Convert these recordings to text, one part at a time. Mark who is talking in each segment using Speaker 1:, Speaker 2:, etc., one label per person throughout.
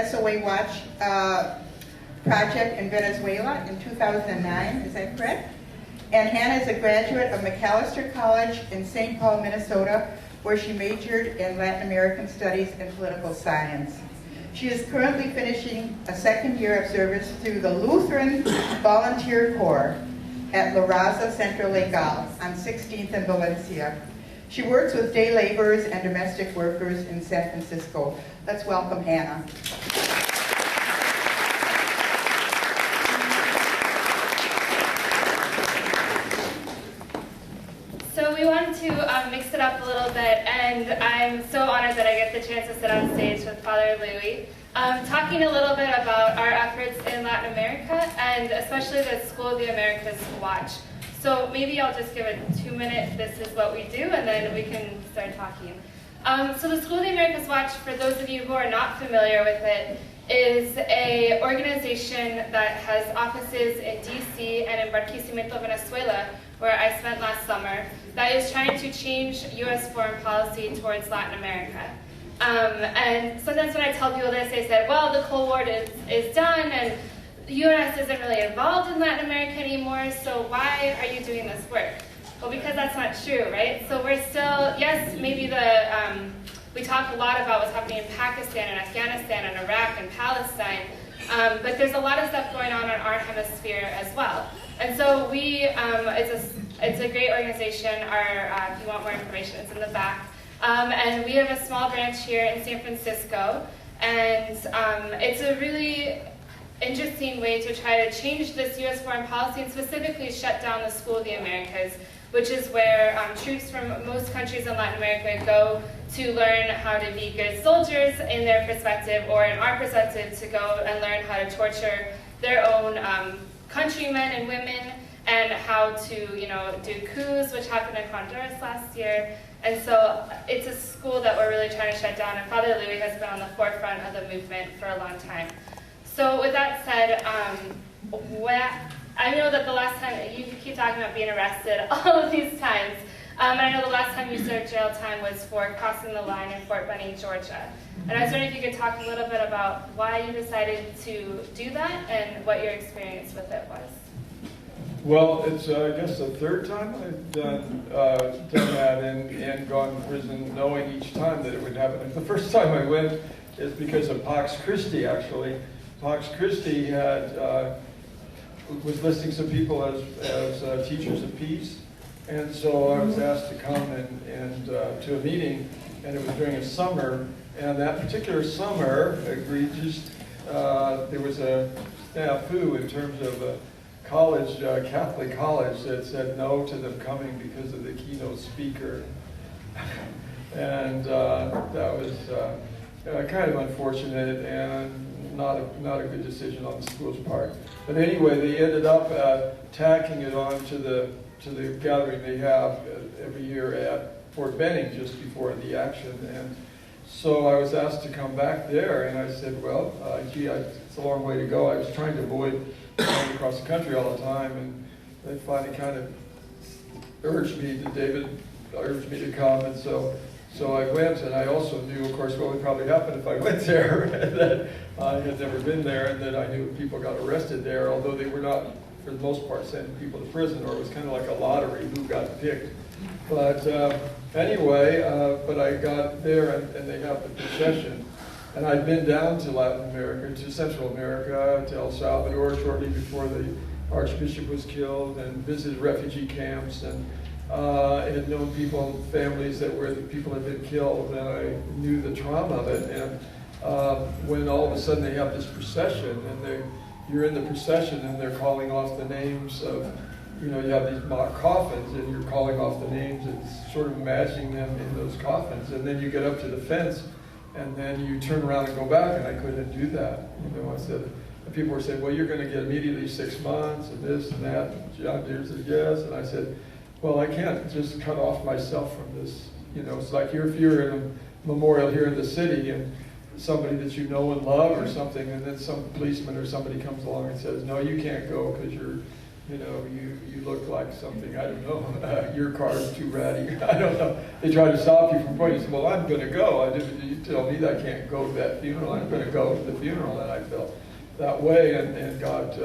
Speaker 1: SOA Watch project in Venezuela in 2009, is that correct? And Hannah is a graduate of McAllister College in St. Paul, Minnesota, where she majored in Latin American Studies and Political Science. She is currently finishing a second year of service through the Lutheran Volunteer Corps at La Raza Centro Legal on 16th and Valencia. She works with day laborers and domestic workers in San Francisco. Let's welcome Hannah.
Speaker 2: So we wanted to mix it up a little bit, and I'm so honored that I get the chance to sit on stage with Father Louis, talking a little bit about our efforts in Latin America, and especially the School of the Americas Watch. So maybe I'll just give a 2-minute, this is what we do, and then we can start talking. So the School of the Americas Watch, for those of you who are not familiar with it, is an organization that has offices in DC and in Barquisimeto, Venezuela, where I spent last summer, that is trying to change U.S. foreign policy towards Latin America. And sometimes when I tell people this, they say, well, the Cold War is done, and the U.S. isn't really involved in Latin America anymore, so why are you doing this work? Well, because that's not true, right? So we're still, yes, maybe we talk a lot about what's happening in Pakistan and Afghanistan and Iraq and Palestine, but there's a lot of stuff going on in our hemisphere as well. And so it's a great organization. If you want more information, it's in the back. And we have a small branch here in San Francisco, and it's a really interesting way to try to change this U.S. foreign policy and specifically shut down the School of the Americas, which is where troops from most countries in Latin America go to learn how to be good soldiers in their perspective, or in our perspective, to go and learn how to torture their own countrymen and women, and how to, do coups, which happened in Honduras last year. And so it's a school that we're really trying to shut down, and Father Louis has been on the forefront of the movement for a long time. So with that said, I know that the last time, you keep talking about being arrested all of these times, and I know the last time you served jail time was for crossing the line in Fort Benning, Georgia. And I was wondering if you could talk a little bit about why you decided to do that and what your experience with it was.
Speaker 3: Well, it's I guess the third time I've done that and gone to prison, knowing each time that it would happen. The first time I went is because of Pax Christi, actually. Pax Christi was listing some people as teachers of peace, and so I was asked to come and to a meeting, and it was during a summer. And that particular summer, egregious, there was a snafu in terms of a college, Catholic college, that said no to them coming because of the keynote speaker. And that was kind of unfortunate and not a good decision on the school's part. But anyway, they ended up tacking it on to the gathering they have every year at Fort Benning just before the action. And so I was asked to come back there, and I said, well, it's a long way to go. I was trying to avoid going across the country all the time, and they finally kind of David urged me to come, and so I went, and I also knew, of course, what would probably happen if I went there, that I had never been there, and that I knew people got arrested there, although they were not, for the most part, sending people to prison, or it was kind of like a lottery who got picked. But anyway, but I got there, and they got the procession. And I'd been down to Latin America, to Central America, to El Salvador shortly before the Archbishop was killed, and visited refugee camps, and had known people, families where the people had been killed, and I knew the trauma of it. And when all of a sudden they have this procession, and you're in the procession, and they're calling off the names of, you have these mock coffins, and you're calling off the names and sort of imagining them in those coffins. And then you get up to the fence, and then you turn around and go back, and I couldn't do that. I said, and people were saying, well, you're going to get immediately 6 months, and this and that. And John Deere said, yes. And I said, well, I can't just cut off myself from this. It's like if you're in a memorial here in the city, and somebody that you know and love or something, and then some policeman or somebody comes along and says, no, you can't go because you know, you look like something, I don't know, your car is too ratty, I don't know. They try to stop you from going. You say, well, I'm going to go. You tell me that I can't go to that funeral. I'm going to go to the funeral. And I felt that way, and got,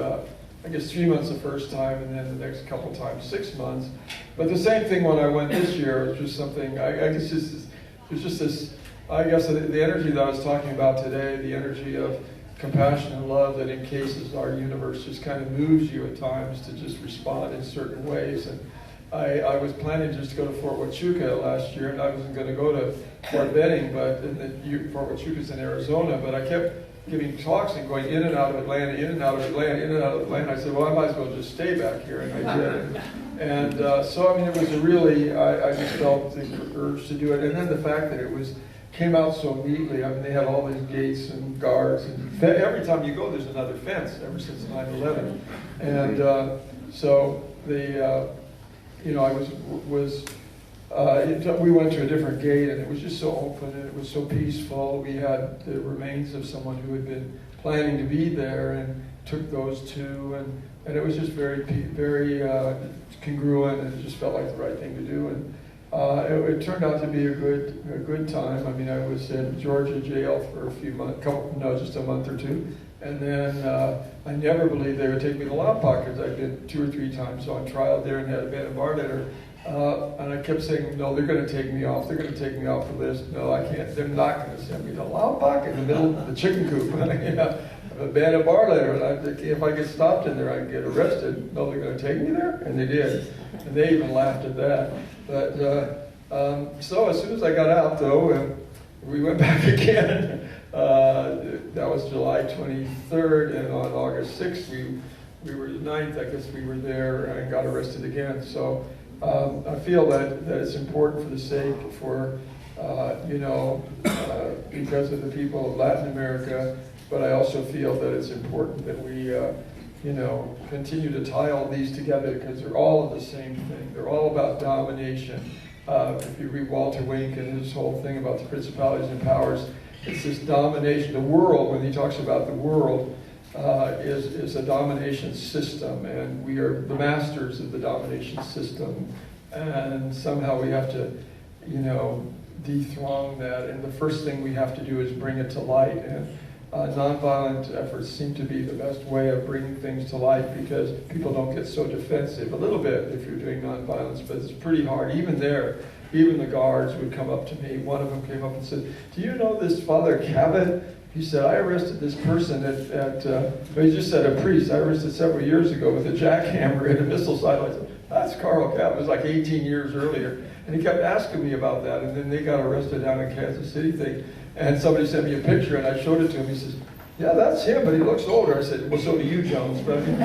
Speaker 3: I guess, 3 months the first time, and then the next couple times 6 months. But the same thing when I went this year, it was just something, I guess there's just this, I guess the energy that I was talking about today, the energy of compassion and love that encases our universe just kind of moves you at times to just respond in certain ways. And I was planning just to go to Fort Huachuca last year, and I wasn't going to go to Fort Benning, but Fort Huachuca's in Arizona, but I kept giving talks and going in and out of Atlanta, in and out of Atlanta, in and out of Atlanta. I said, well, I might as well just stay back here, and I did. And so, I mean, it was a really, I just felt the urge to do it. And then the fact that it came out so neatly. I mean, they had all these gates and guards, and every time you go, there's another fence, ever since 9/11. And so you know, we went to a different gate, and it was just so open, and it was so peaceful. We had the remains of someone who had been planning to be there, and took those two, and it was just very congruent, and it just felt like the right thing to do. And it turned out to be a good time. I mean, I was in Georgia jail for a few months, just a month or two. And then I never believed they would take me to Lompoc, because I'd been 2 or 3 times on trial there and had a band of bar letter. And I kept saying, no, they're going to take me off. They're going to take me off the list. No, I can't. They're not going to send me to Lompoc in the middle of the chicken coop. A band of bar letter. And I think if I get stopped in there, I can get arrested. No, they're going to take me there? And they did. And they even laughed at that. But so as soon as I got out, though, we went back again. That was July 23rd, and on August 6th, we were the 9th, I guess we were there and got arrested again. So I feel that it's important for the sake, because of the people of Latin America, but I also feel that it's important that we continue to tie all these together, because they're all the same thing. They're all about domination. If you read Walter Wink and his whole thing about the principalities and powers, it's this domination. The world, when he talks about the world, is a domination system, and we are the masters of the domination system. And somehow we have to, dethrone that. And the first thing we have to do is bring it to light. And nonviolent efforts seem to be the best way of bringing things to light, because people don't get so defensive. A little bit if you're doing nonviolence, but it's pretty hard. Even there, even the guards would come up to me. One of them came up and said, do you know this Father Cabot? He said, I arrested this person he just said a priest, I arrested several years ago with a jackhammer and a missile silo. I said, that's Carl Cabot. It was like 18 years earlier. And he kept asking me about that, and then they got arrested down in Kansas City thing. And somebody sent me a picture, and I showed it to him. He says, yeah, that's him, but he looks older. I said, well, so do you, Jones. But I mean,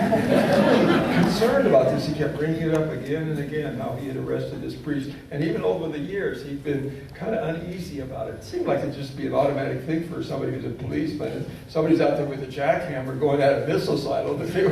Speaker 3: concerned about this. He kept bringing it up again and again, how he had arrested this priest. And even over the years, he'd been kind of uneasy about it. It seemed like it'd just be an automatic thing for somebody who's a policeman. And somebody's out there with a jackhammer going at a missile silo. But they were,